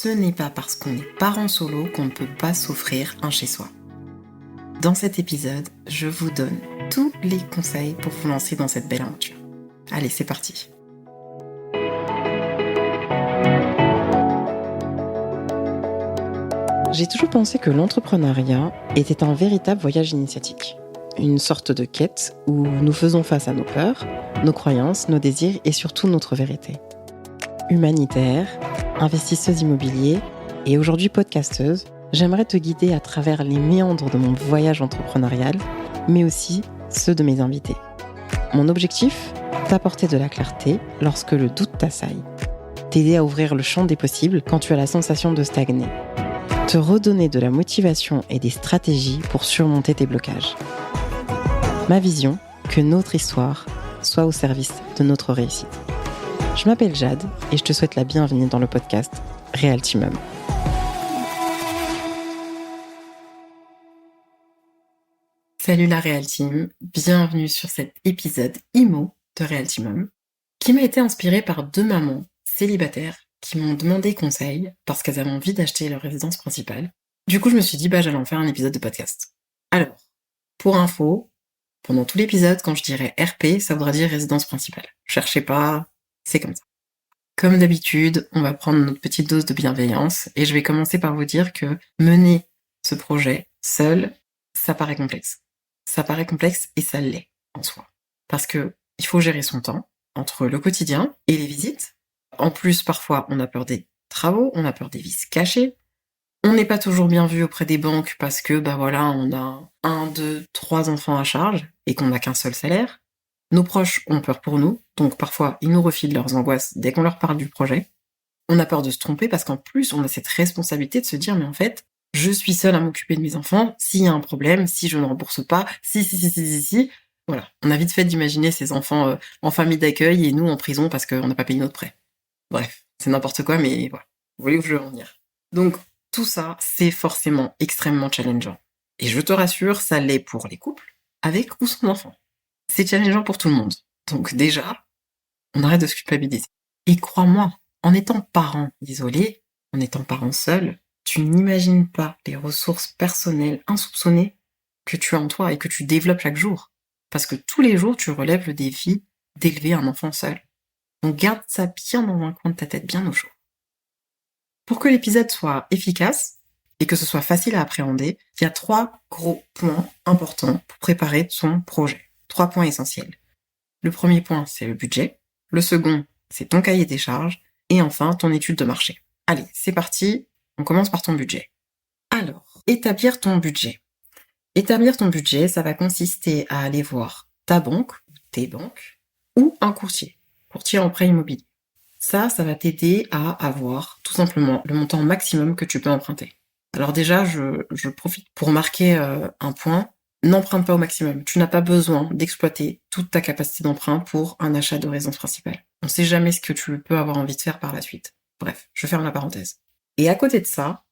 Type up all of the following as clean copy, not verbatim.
ce n'est pas parce qu'on est parent solo qu'on ne peut pas s'offrir un chez-soi. Dans cet épisode, je vous donne tous les conseils pour vous lancer dans cette belle aventure. Allez, c'est parti. J'ai toujours pensé que l'entrepreneuriat était un véritable voyage initiatique. Une sorte de quête où nous faisons face à nos peurs, nos croyances, nos désirs et surtout notre vérité. Humanitaire, investisseuse immobilier et aujourd'hui podcasteuse, j'aimerais te guider à travers les méandres de mon voyage entrepreneurial, mais aussi ceux de mes invités. Mon objectif ? T'apporter de la clarté lorsque le doute t'assaille. T'aider à ouvrir le champ des possibles quand tu as la sensation de stagner. Te redonner de la motivation et des stratégies pour surmonter tes blocages. Ma vision, que notre histoire soit au service de notre réussite. Je m'appelle Jade et je te souhaite la bienvenue dans le podcast Realty Mum. Salut la Realty Mum, bienvenue sur cet épisode IMO de Realty Mum qui m'a été inspiré par deux mamans célibataires qui m'ont demandé conseil parce qu'elles avaient envie d'acheter leur résidence principale. Du coup, je me suis dit, j'allais en faire un épisode de podcast. Alors, pour info, pendant tout l'épisode, quand je dirais RP, ça voudra dire résidence principale. Cherchez pas, c'est comme ça. Comme d'habitude, on va prendre notre petite dose de bienveillance et je vais commencer par vous dire que mener ce projet seul, ça paraît complexe. Ça paraît complexe et ça l'est en soi. Parce que il faut gérer son temps entre le quotidien et les visites. En plus, parfois, on a peur des travaux, on a peur des vices cachés. On n'est pas toujours bien vu auprès des banques parce que, on a 1, 2, 3 enfants à charge et qu'on n'a qu'un seul salaire. Nos proches ont peur pour nous, donc parfois, ils nous refilent leurs angoisses dès qu'on leur parle du projet. On a peur de se tromper parce qu'en plus, on a cette responsabilité de se dire, mais en fait, je suis seule à m'occuper de mes enfants, s'il y a un problème, si je ne rembourse pas, si. Voilà, on a vite fait d'imaginer ces enfants en famille d'accueil et nous en prison parce qu'on n'a pas payé notre prêt. Bref, c'est n'importe quoi, mais voilà, vous voyez où je veux en venir. Donc, tout ça, c'est forcément extrêmement challengeant. Et je te rassure, ça l'est pour les couples, avec ou sans enfant. C'est challengeant pour tout le monde. Donc déjà, on arrête de se culpabiliser. Et crois-moi, en étant parent isolé, en étant parent seul, tu n'imagines pas les ressources personnelles insoupçonnées que tu as en toi et que tu développes chaque jour. Parce que tous les jours, tu relèves le défi d'élever un enfant seul. Donc garde ça bien dans un coin de ta tête, bien au chaud. Pour que l'épisode soit efficace et que ce soit facile à appréhender, il y a 3 gros points importants pour préparer son projet. 3 points essentiels. Le premier point, c'est le budget. Le second, c'est ton cahier des charges. Et enfin, ton étude de marché. Allez, c'est parti. On commence par ton budget. Alors, établir ton budget. Établir ton budget, ça va consister à aller voir ta banque, tes banques, ou un courtier en prêt immobilier. Ça va t'aider à avoir tout simplement le montant maximum que tu peux emprunter. Alors déjà, je profite pour marquer un point. N'emprunte pas au maximum. Tu n'as pas besoin d'exploiter toute ta capacité d'emprunt pour un achat de résidence principale. On ne sait jamais ce que tu peux avoir envie de faire par la suite. Bref, je ferme la parenthèse. Et à côté de ça,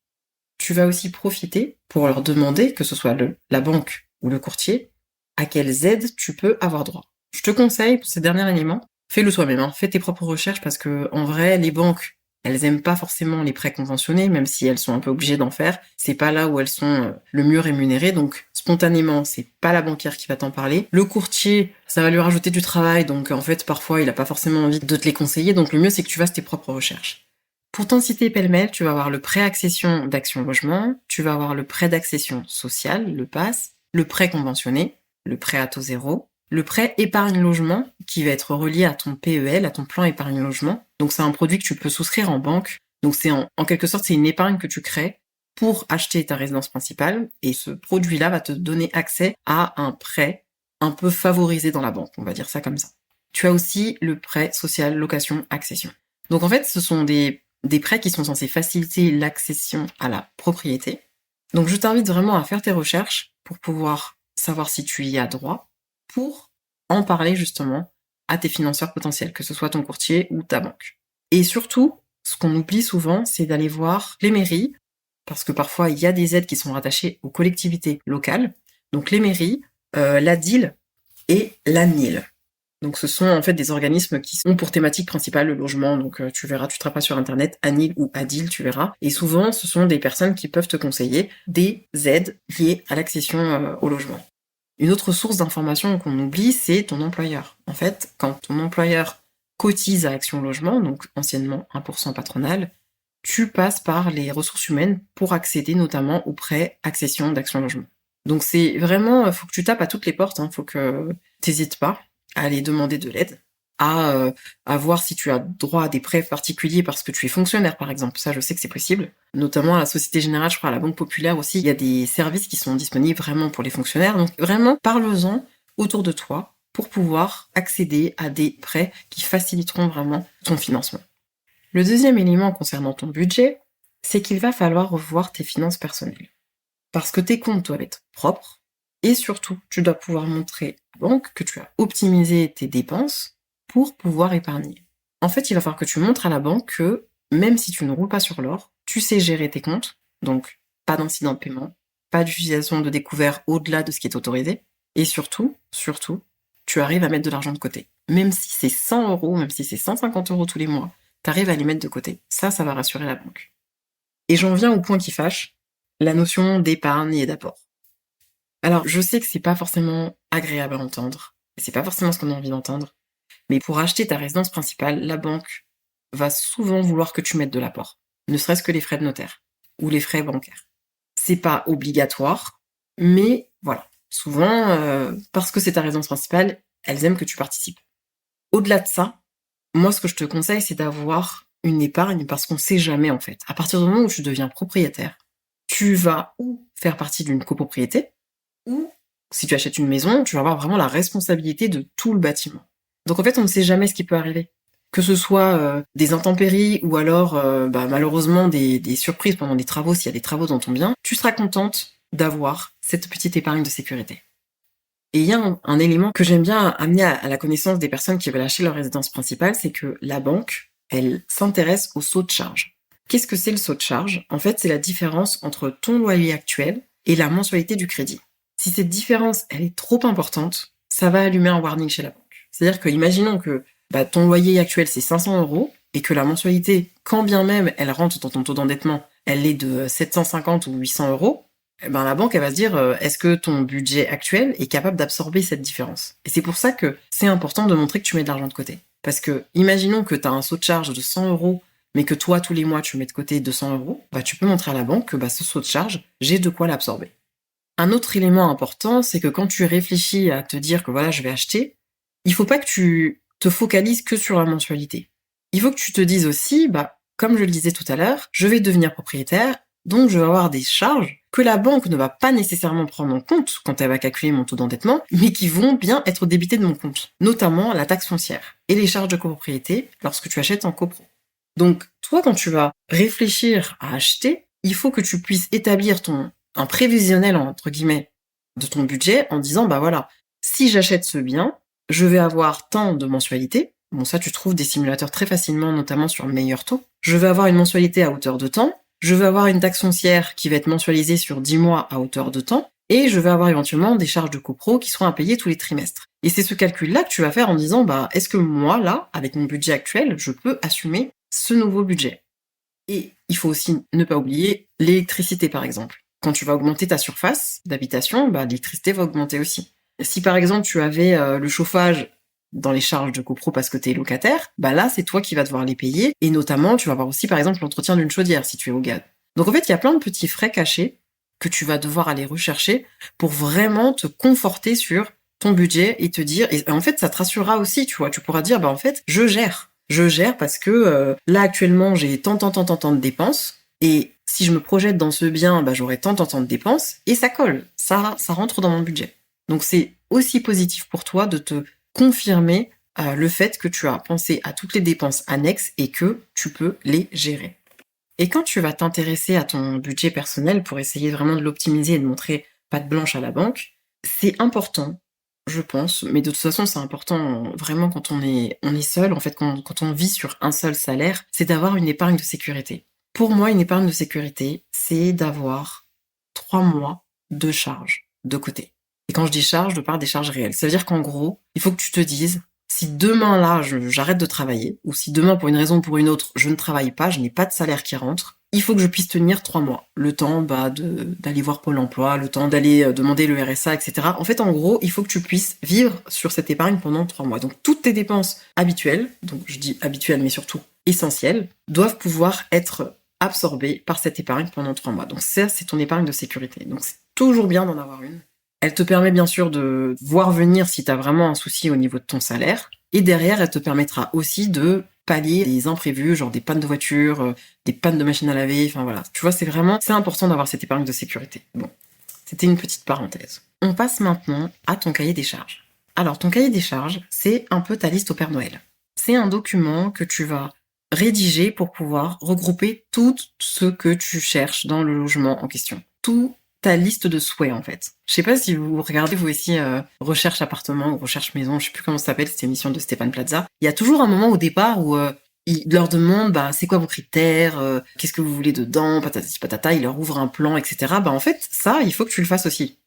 tu vas aussi profiter pour leur demander, que ce soit la banque ou le courtier, à quelles aides tu peux avoir droit. Je te conseille, pour ces derniers éléments, fais-le toi-même, fais tes propres recherches parce que, en vrai, les banques, elles aiment pas forcément les prêts conventionnés, même si elles sont un peu obligées d'en faire. C'est pas là où elles sont le mieux rémunérées, donc spontanément, c'est pas la banquière qui va t'en parler. Le courtier, ça va lui rajouter du travail, donc en fait, parfois, il a pas forcément envie de te les conseiller, donc le mieux, c'est que tu fasses tes propres recherches. Pour t'en citer pêle-mêle, tu vas avoir le prêt accession d'Action Logement, tu vas avoir le prêt d'accession sociale, le PASS, le prêt conventionné, le prêt à taux zéro, le prêt épargne logement qui va être relié à ton PEL, à ton plan épargne logement. Donc c'est un produit que tu peux souscrire en banque. Donc c'est en quelque sorte, c'est une épargne que tu crées pour acheter ta résidence principale et ce produit-là va te donner accès à un prêt un peu favorisé dans la banque, on va dire ça comme ça. Tu as aussi le prêt social location accession. Donc en fait, ce sont des prêts qui sont censés faciliter l'accession à la propriété. Donc je t'invite vraiment à faire tes recherches pour pouvoir savoir si tu y as droit, pour en parler justement à tes financeurs potentiels, que ce soit ton courtier ou ta banque. Et surtout, ce qu'on oublie souvent, c'est d'aller voir les mairies, parce que parfois il y a des aides qui sont rattachées aux collectivités locales, donc les mairies, la DIL et l'ANIL. Donc ce sont en fait des organismes qui ont pour thématique principale le logement. Donc tu verras, tu taperas sur internet Anil ou Adil, tu verras. Et souvent ce sont des personnes qui peuvent te conseiller des aides liées à l'accession au logement. Une autre source d'information qu'on oublie, c'est ton employeur. En fait, quand ton employeur cotise à Action Logement, donc anciennement 1% patronal, tu passes par les ressources humaines pour accéder notamment aux prêts accession d'Action Logement. Donc c'est vraiment, faut que tu tapes à toutes les portes, faut que t'hésites pas à aller demander de l'aide, à voir si tu as droit à des prêts particuliers parce que tu es fonctionnaire par exemple, ça je sais que c'est possible. Notamment à la Société Générale, je crois à la Banque Populaire aussi, il y a des services qui sont disponibles vraiment pour les fonctionnaires, donc vraiment parle-en autour de toi pour pouvoir accéder à des prêts qui faciliteront vraiment ton financement. Le deuxième élément concernant ton budget, c'est qu'il va falloir revoir tes finances personnelles. Parce que tes comptes doivent être propres, et surtout, tu dois pouvoir montrer à la banque que tu as optimisé tes dépenses pour pouvoir épargner. En fait, il va falloir que tu montres à la banque que, même si tu ne roules pas sur l'or, tu sais gérer tes comptes, donc pas d'incident de paiement, pas d'utilisation de découvert au-delà de ce qui est autorisé, et surtout, tu arrives à mettre de l'argent de côté. Même si c'est 100 euros, même si c'est 150 euros tous les mois, t'arrives à les mettre de côté. Ça va rassurer la banque. Et j'en viens au point qui fâche, la notion d'épargne et d'apport. Alors, je sais que c'est pas forcément agréable à entendre, et c'est pas forcément ce qu'on a envie d'entendre, mais pour acheter ta résidence principale, la banque va souvent vouloir que tu mettes de l'apport, ne serait-ce que les frais de notaire, ou les frais bancaires. C'est pas obligatoire, mais voilà. Souvent, parce que c'est ta résidence principale, elles aiment que tu participes. Au-delà de ça, moi, ce que je te conseille, c'est d'avoir une épargne parce qu'on sait jamais, en fait. À partir du moment où tu deviens propriétaire, tu vas ou faire partie d'une copropriété, ou si tu achètes une maison, tu vas avoir vraiment la responsabilité de tout le bâtiment. Donc en fait, on ne sait jamais ce qui peut arriver. Que ce soit des intempéries ou alors malheureusement des surprises pendant des travaux, s'il y a des travaux dans ton bien, tu seras contente d'avoir cette petite épargne de sécurité. Et il y a un élément que j'aime bien amener à la connaissance des personnes qui veulent acheter leur résidence principale, c'est que la banque, elle s'intéresse au saut de charge. Qu'est-ce que c'est le saut de charge ? En fait, c'est la différence entre ton loyer actuel et la mensualité du crédit. Si cette différence, elle est trop importante, ça va allumer un warning chez la banque. C'est-à-dire que, imaginons que ton loyer actuel, c'est 500 euros, et que la mensualité, quand bien même elle rentre dans ton taux d'endettement, elle est de 750 ou 800 euros, la banque, elle va se dire, est-ce que ton budget actuel est capable d'absorber cette différence ? Et c'est pour ça que c'est important de montrer que tu mets de l'argent de côté. Parce que, imaginons que tu as un saut de charge de 100 euros, mais que toi, tous les mois, tu mets de côté 200 euros, tu peux montrer à la banque que ce saut de charge, j'ai de quoi l'absorber. Un autre élément important, c'est que quand tu réfléchis à te dire que voilà, je vais acheter, il faut pas que tu te focalises que sur la mensualité. Il faut que tu te dises aussi, comme je le disais tout à l'heure, je vais devenir propriétaire, donc je vais avoir des charges que la banque ne va pas nécessairement prendre en compte quand elle va calculer mon taux d'endettement, mais qui vont bien être débitées de mon compte, notamment la taxe foncière et les charges de copropriété lorsque tu achètes en copro. Donc toi, quand tu vas réfléchir à acheter, il faut que tu puisses établir un prévisionnel, entre guillemets, de ton budget en disant, si j'achète ce bien, je vais avoir tant de mensualités. Bon, ça, tu trouves des simulateurs très facilement, notamment sur Meilleur Taux. Je vais avoir une mensualité à hauteur de temps. Je vais avoir une taxe foncière qui va être mensualisée sur 10 mois à hauteur de temps. Et je vais avoir éventuellement des charges de copro qui seront à payer tous les trimestres. Et c'est ce calcul-là que tu vas faire en disant, est-ce que moi, là, avec mon budget actuel, je peux assumer ce nouveau budget ? Et il faut aussi ne pas oublier l'électricité, par exemple. Quand tu vas augmenter ta surface d'habitation, l'électricité va augmenter aussi. Si par exemple tu avais le chauffage dans les charges de copro parce que tu es locataire, là c'est toi qui vas devoir les payer, et notamment tu vas avoir aussi par exemple l'entretien d'une chaudière si tu es au gaz. Donc en fait il y a plein de petits frais cachés que tu vas devoir aller rechercher pour vraiment te conforter sur ton budget et te dire, et en fait ça te rassurera aussi, tu vois, tu pourras dire en fait je gère parce que là actuellement j'ai tant de dépenses, et si je me projette dans ce bien, j'aurai tant de dépenses, et ça colle, ça rentre dans mon budget. Donc c'est aussi positif pour toi de te confirmer le fait que tu as pensé à toutes les dépenses annexes et que tu peux les gérer. Et quand tu vas t'intéresser à ton budget personnel pour essayer vraiment de l'optimiser et de montrer patte blanche à la banque, c'est important, je pense, mais de toute façon c'est important vraiment quand on est seul, en fait quand on vit sur un seul salaire, c'est d'avoir une épargne de sécurité. Pour moi, une épargne de sécurité, c'est d'avoir 3 mois de charges de côté. Et quand je dis charges, je parle des charges réelles. Ça veut dire qu'en gros, il faut que tu te dises, Si demain là, j'arrête de travailler, ou si demain pour une raison ou pour une autre, je ne travaille pas, je n'ai pas de salaire qui rentre, il faut que je puisse tenir 3 mois. Le temps d'aller voir Pôle emploi, le temps d'aller demander le RSA, etc. En fait, en gros, il faut que tu puisses vivre sur cette épargne pendant 3 mois. Donc toutes tes dépenses habituelles, donc je dis habituelles mais surtout essentielles, doivent pouvoir être absorbées par cette épargne pendant 3 mois. Donc ça, c'est ton épargne de sécurité. Donc c'est toujours bien d'en avoir une. Elle te permet bien sûr de voir venir si tu as vraiment un souci au niveau de ton salaire. Et derrière, elle te permettra aussi de pallier les imprévus, genre des pannes de voiture, des pannes de machine à laver, enfin voilà. Tu vois, c'est important d'avoir cette épargne de sécurité. Bon, c'était une petite parenthèse. On passe maintenant à ton cahier des charges. Alors, ton cahier des charges, c'est un peu ta liste au Père Noël. C'est un document que tu vas rédiger pour pouvoir regrouper tout ce que tu cherches dans le logement en question. Tout ta liste de souhaits en fait. Je sais pas si vous regardez vous aussi Recherche appartement ou Recherche maison, je sais plus comment ça s'appelle, cette émission de Stéphane Plaza. Il y a toujours un moment au départ où il leur demande c'est quoi vos critères, qu'est-ce que vous voulez dedans, patati patata, il leur ouvre un plan, etc. En fait, ça, il faut que tu le fasses aussi.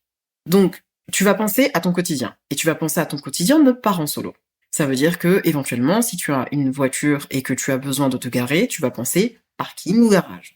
Donc, tu vas penser à ton quotidien. Et tu vas penser à ton quotidien de parent solo. Ça veut dire que, éventuellement, si tu as une voiture et que tu as besoin de te garer, tu vas penser parking ou garage.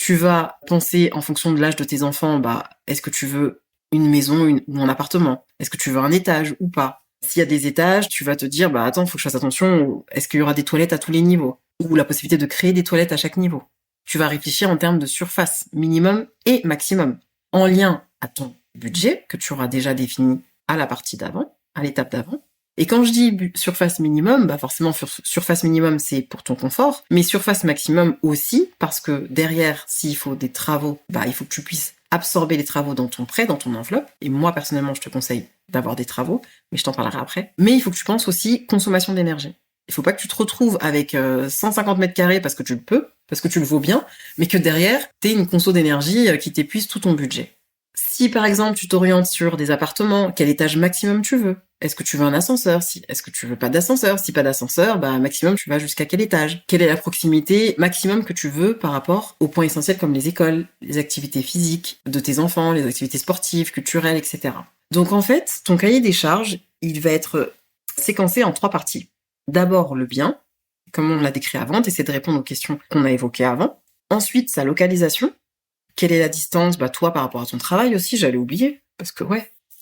Tu vas penser en fonction de l'âge de tes enfants, est-ce que tu veux une maison ou un appartement? Est-ce que tu veux un étage ou pas? S'il y a des étages, tu vas te dire, attends, faut que je fasse attention, est-ce qu'il y aura des toilettes à tous les niveaux? Ou la possibilité de créer des toilettes à chaque niveau. Tu vas réfléchir en termes de surface minimum et maximum, en lien à ton budget que tu auras déjà défini à la partie d'avant, à l'étape d'avant. Et quand je dis surface minimum, forcément surface minimum c'est pour ton confort, mais surface maximum aussi parce que derrière, s'il faut des travaux, il faut que tu puisses absorber les travaux dans ton prêt, dans ton enveloppe. Et moi personnellement, je te conseille d'avoir des travaux, mais je t'en parlerai après. Mais il faut que tu penses aussi consommation d'énergie. Il faut pas que tu te retrouves avec 150 mètres carrés parce que tu le peux, parce que tu le vaux bien, mais que derrière, t'aies une conso d'énergie qui t'épuise tout ton budget. Si par exemple tu t'orientes sur des appartements, quel étage maximum tu veux? Est-ce que tu veux un ascenseur? Est-ce que tu veux pas d'ascenseur? Si pas d'ascenseur, maximum tu vas jusqu'à quel étage? Quelle est la proximité maximum que tu veux par rapport aux points essentiels comme les écoles, les activités physiques de tes enfants, les activités sportives, culturelles, etc. Donc en fait, ton cahier des charges, il va être séquencé en 3 parties. D'abord le bien, comme on l'a décrit avant, t'essaies de répondre aux questions qu'on a évoquées avant. Ensuite, sa localisation. Quelle est la distance, toi, par rapport à ton travail aussi, j'allais oublier. Parce que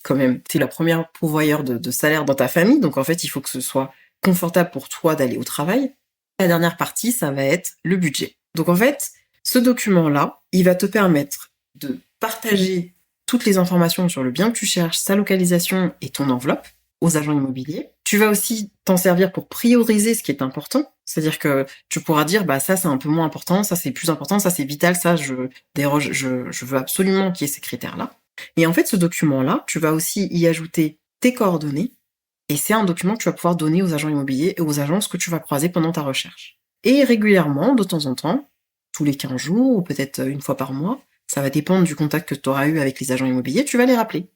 quand même, t'es la première pourvoyeur de salaire dans ta famille, donc en fait, il faut que ce soit confortable pour toi d'aller au travail. La dernière partie, ça va être le budget. Donc en fait, ce document-là, il va te permettre de partager toutes les informations sur le bien que tu cherches, sa localisation et ton enveloppe aux agents immobiliers. Tu vas aussi t'en servir pour prioriser ce qui est important. C'est-à-dire que tu pourras dire, ça c'est un peu moins important, ça c'est plus important, ça c'est vital, ça je veux absolument qu'il y ait ces critères-là. Et en fait, ce document-là, tu vas aussi y ajouter tes coordonnées, et c'est un document que tu vas pouvoir donner aux agents immobiliers et aux agences que tu vas croiser pendant ta recherche. Et régulièrement, de temps en temps, tous les 15 jours, ou peut-être une fois par mois, ça va dépendre du contact que tu auras eu avec les agents immobiliers, tu vas les rappeler.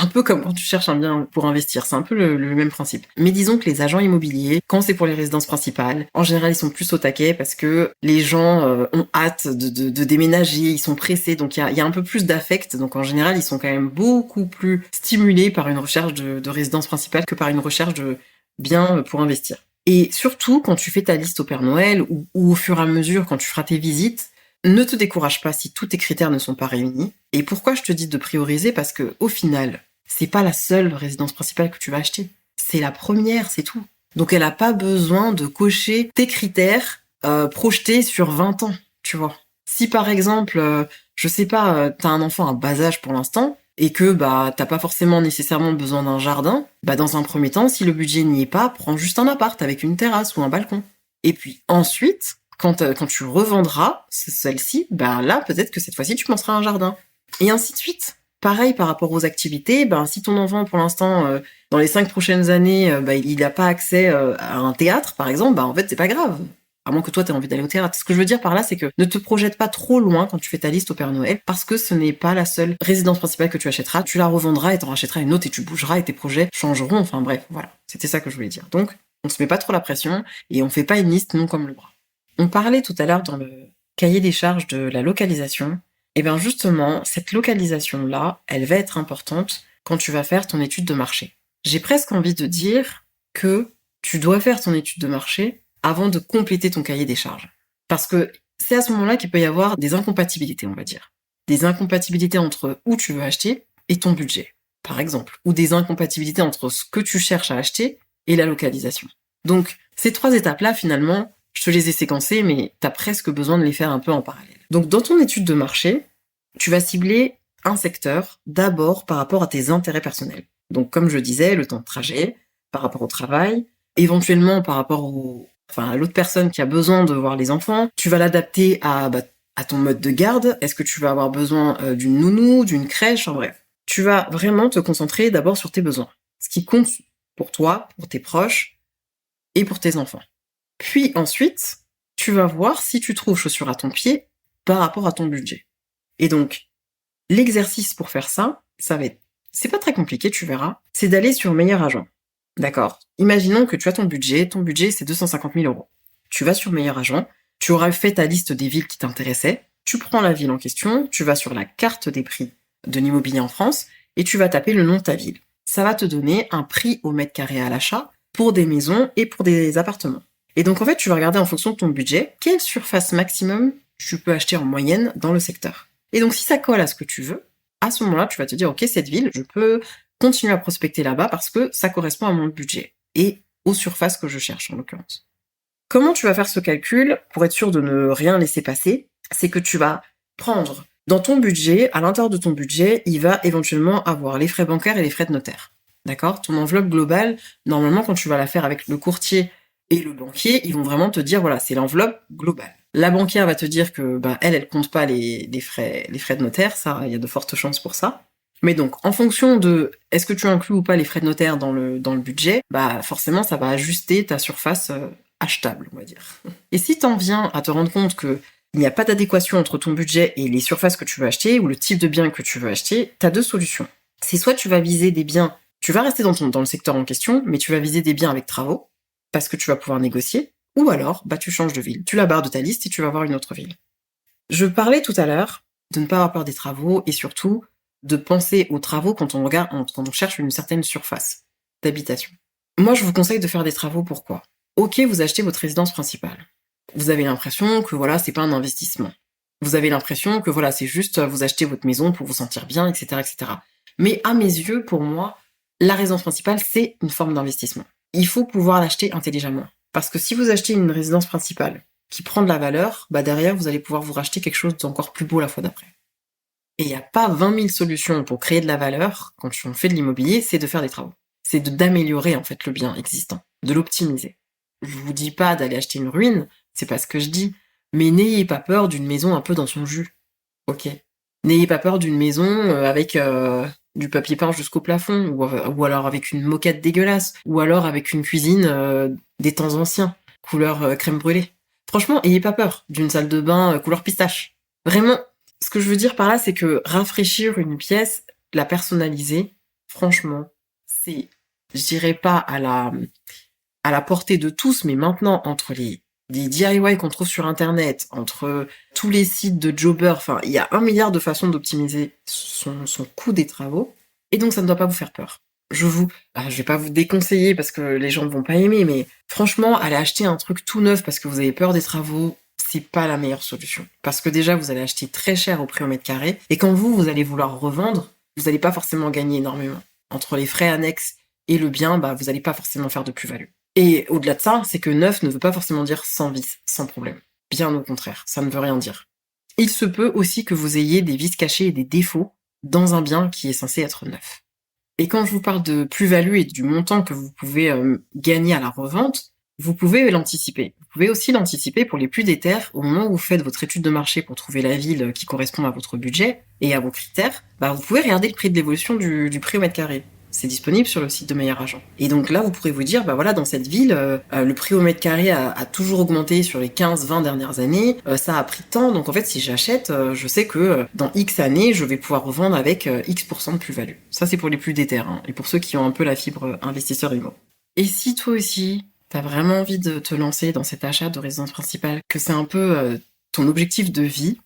Un peu comme quand tu cherches un bien pour investir, c'est un peu le même principe. Mais disons que les agents immobiliers, quand c'est pour les résidences principales, en général ils sont plus au taquet parce que les gens ont hâte de déménager, ils sont pressés, donc il y a un peu plus d'affect, donc en général ils sont quand même beaucoup plus stimulés par une recherche de résidence principale que par une recherche de biens pour investir. Et surtout quand tu fais ta liste au Père Noël ou au fur et à mesure quand tu feras tes visites, ne te décourage pas si tous tes critères ne sont pas réunis. Et pourquoi je te dis de prioriser? Parce que au final, c'est pas la seule résidence principale que tu vas acheter. C'est la première, c'est tout. Donc elle a pas besoin de cocher tes critères projetés sur 20 ans, tu vois. Si par exemple, je sais pas, t'as un enfant à bas âge pour l'instant, et que t'as pas forcément nécessairement besoin d'un jardin, dans un premier temps, si le budget n'y est pas, prends juste un appart avec une terrasse ou un balcon. Et puis ensuite, quand tu revendras celle-ci, là, peut-être que cette fois-ci, tu penseras à un jardin. Et ainsi de suite. Pareil par rapport aux activités, si ton enfant, pour l'instant, dans les 5 prochaines années, il n'a pas accès à un théâtre, par exemple, en fait, c'est pas grave. À moins que toi, t'aies envie d'aller au théâtre. Ce que je veux dire par là, c'est que ne te projette pas trop loin quand tu fais ta liste au Père Noël, parce que ce n'est pas la seule résidence principale que tu achèteras. Tu la revendras et t'en rachèteras une autre et tu bougeras et tes projets changeront. Enfin bref, voilà. C'était ça que je voulais dire. Donc, on se met pas trop la pression et on fait pas une liste non comme le bras. On parlait tout à l'heure dans le cahier des charges de la localisation. Et bien justement, cette localisation-là, elle va être importante quand tu vas faire ton étude de marché. J'ai presque envie de dire que tu dois faire ton étude de marché avant de compléter ton cahier des charges. Parce que c'est à ce moment-là qu'il peut y avoir des incompatibilités, on va dire. Des incompatibilités entre où tu veux acheter et ton budget, par exemple. Ou des incompatibilités entre ce que tu cherches à acheter et la localisation. Donc, ces 3 étapes-là, finalement, je te les ai séquencées, mais t'as presque besoin de les faire un peu en parallèle. Donc, dans ton étude de marché, tu vas cibler un secteur d'abord par rapport à tes intérêts personnels. Donc, comme je disais, le temps de trajet, par rapport au travail, éventuellement par rapport à l'autre personne qui a besoin de voir les enfants. Tu vas l'adapter à ton mode de garde. Est-ce que tu vas avoir besoin d'une nounou, d'une crèche, en bref. Tu vas vraiment te concentrer d'abord sur tes besoins. Ce qui compte pour toi, pour tes proches et pour tes enfants. Puis ensuite, tu vas voir si tu trouves chaussure à ton pied par rapport à ton budget. Et donc, l'exercice pour faire ça va être, c'est pas très compliqué, tu verras, c'est d'aller sur Meilleur Agent. D'accord. Imaginons que tu as ton budget c'est 250 000 euros. Tu vas sur Meilleur Agent, tu auras fait ta liste des villes qui t'intéressaient, tu prends la ville en question, tu vas sur la carte des prix de l'immobilier en France et tu vas taper le nom de ta ville. Ça va te donner un prix au mètre carré à l'achat pour des maisons et pour des appartements. Et donc en fait, tu vas regarder en fonction de ton budget, quelle surface maximum tu peux acheter en moyenne dans le secteur. Et donc si ça colle à ce que tu veux, à ce moment-là, tu vas te dire, ok, cette ville, je peux continuer à prospecter là-bas parce que ça correspond à mon budget et aux surfaces que je cherche en l'occurrence. Comment tu vas faire ce calcul pour être sûr de ne rien laisser passer? C'est que tu vas prendre dans ton budget, à l'intérieur de ton budget, il va éventuellement avoir les frais bancaires et les frais de notaire. D'accord? Ton enveloppe globale, normalement, quand tu vas la faire avec le courtier et le banquier, ils vont vraiment te dire, voilà, c'est l'enveloppe globale. La banquière va te dire que, elle compte pas les frais de notaire, ça, il y a de fortes chances pour ça. Mais donc, en fonction de est-ce que tu inclus ou pas les frais de notaire dans le budget, forcément, ça va ajuster ta surface achetable, on va dire. Et si t'en viens à te rendre compte que il n'y a pas d'adéquation entre ton budget et les surfaces que tu veux acheter, ou le type de bien que tu veux acheter, t'as 2 solutions. C'est soit tu vas viser des biens, tu vas rester dans le secteur en question, mais tu vas viser des biens avec travaux, parce que tu vas pouvoir négocier, ou alors, tu changes de ville. Tu la barres de ta liste et tu vas voir une autre ville. Je parlais tout à l'heure de ne pas avoir peur des travaux, et surtout, de penser aux travaux quand on cherche une certaine surface d'habitation. Moi, je vous conseille de faire des travaux, pourquoi? Ok, vous achetez votre résidence principale. Vous avez l'impression que voilà, c'est pas un investissement. Vous avez l'impression que voilà, c'est juste vous achetez votre maison pour vous sentir bien, etc., etc. Mais à mes yeux, pour moi, la résidence principale, c'est une forme d'investissement. Il faut pouvoir l'acheter intelligemment. Parce que si vous achetez une résidence principale qui prend de la valeur, derrière, vous allez pouvoir vous racheter quelque chose d'encore plus beau la fois d'après. Et il n'y a pas 20 000 solutions pour créer de la valeur quand on fait de l'immobilier, c'est de faire des travaux. C'est d'améliorer en fait le bien existant, de l'optimiser. Je vous dis pas d'aller acheter une ruine, c'est pas ce que je dis, mais n'ayez pas peur d'une maison un peu dans son jus. Ok. N'ayez pas peur d'une maison avec du papier peint jusqu'au plafond, ou alors avec une moquette dégueulasse, ou alors avec une cuisine des temps anciens, couleur crème brûlée. Franchement, ayez pas peur d'une salle de bain couleur pistache. Vraiment, ce que je veux dire par là, c'est que rafraîchir une pièce, la personnaliser, franchement, c'est, je dirais pas à la portée de tous, mais maintenant, entre les DIY qu'on trouve sur Internet, entre tous les sites de jobbers, il y a 1 milliard de façons d'optimiser son coût des travaux, et donc ça ne doit pas vous faire peur. Je vais pas vous déconseiller parce que les gens ne vont pas aimer, mais franchement, aller acheter un truc tout neuf parce que vous avez peur des travaux, c'est pas la meilleure solution. Parce que déjà, vous allez acheter très cher au prix au mètre carré, et quand vous allez vouloir revendre, vous n'allez pas forcément gagner énormément. Entre les frais annexes et le bien, vous n'allez pas forcément faire de plus-value. Et au-delà de ça, c'est que neuf ne veut pas forcément dire sans vice, sans problème. Bien au contraire, ça ne veut rien dire. Il se peut aussi que vous ayez des vices cachés et des défauts dans un bien qui est censé être neuf. Et quand je vous parle de plus-value et du montant que vous pouvez gagner à la revente, vous pouvez l'anticiper. Vous pouvez aussi l'anticiper pour les plus déter, au moment où vous faites votre étude de marché pour trouver la ville qui correspond à votre budget et à vos critères, vous pouvez regarder le prix de l'évolution du prix au mètre carré. C'est disponible sur le site de Meilleur Agent. Et donc là, vous pourrez vous dire, dans cette ville, le prix au mètre carré a toujours augmenté sur les 15-20 dernières années, ça a pris tant, donc en fait, si j'achète, je sais que dans X années, je vais pouvoir revendre avec X% de plus-value. Ça, c'est pour les plus déter, et pour ceux qui ont un peu la fibre investisseur immo. Et si toi aussi, t'as vraiment envie de te lancer dans cet achat de résidence principale, que c'est un peu ton objectif de vie,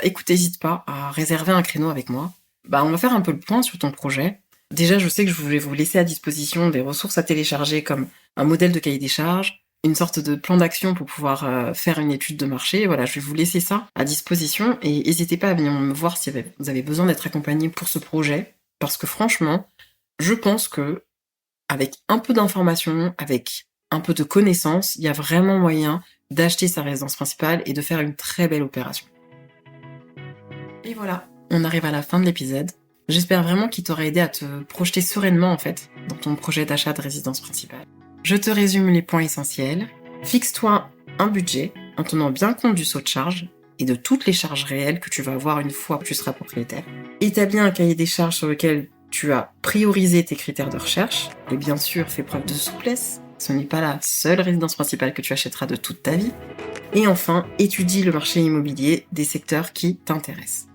écoute, n'hésite pas à réserver un créneau avec moi. On va faire un peu le point sur ton projet. Déjà, je sais que je voulais vous laisser à disposition des ressources à télécharger comme un modèle de cahier des charges, une sorte de plan d'action pour pouvoir faire une étude de marché. Voilà, je vais vous laisser ça à disposition et n'hésitez pas à venir me voir si vous avez besoin d'être accompagné pour ce projet, parce que franchement, je pense que avec un peu d'information, avec un peu de connaissances, il y a vraiment moyen d'acheter sa résidence principale et de faire une très belle opération. Et voilà, on arrive à la fin de l'épisode. J'espère vraiment qu'il t'aura aidé à te projeter sereinement en fait dans ton projet d'achat de résidence principale. Je te résume les points essentiels. Fixe-toi un budget en tenant bien compte du saut de charge et de toutes les charges réelles que tu vas avoir une fois que tu seras propriétaire. Établis un cahier des charges sur lequel tu as priorisé tes critères de recherche et bien sûr fais preuve de souplesse. Ce n'est pas la seule résidence principale que tu achèteras de toute ta vie. Et enfin, étudie le marché immobilier des secteurs qui t'intéressent.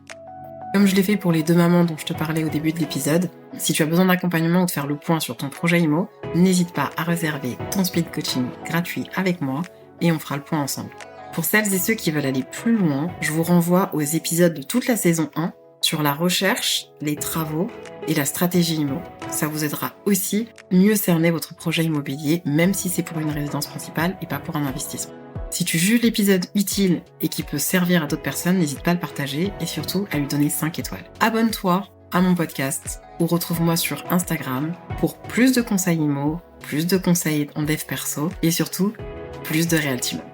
Comme je l'ai fait pour les 2 mamans dont je te parlais au début de l'épisode, si tu as besoin d'accompagnement ou de faire le point sur ton projet IMO, n'hésite pas à réserver ton speed coaching gratuit avec moi et on fera le point ensemble. Pour celles et ceux qui veulent aller plus loin, je vous renvoie aux épisodes de toute la saison 1 sur la recherche, les travaux et la stratégie IMO. Ça vous aidera aussi mieux cerner votre projet immobilier, même si c'est pour une résidence principale et pas pour un investissement. Si tu juges l'épisode utile et qui peut servir à d'autres personnes, n'hésite pas à le partager et surtout à lui donner 5 étoiles. Abonne-toi à mon podcast ou retrouve-moi sur Instagram pour plus de conseils IMO, plus de conseils en dev perso et surtout plus de Realty Mom.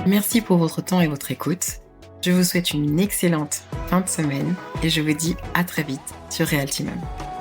Merci pour votre temps et votre écoute. Je vous souhaite une excellente fin de semaine et je vous dis à très vite sur Realty Mom.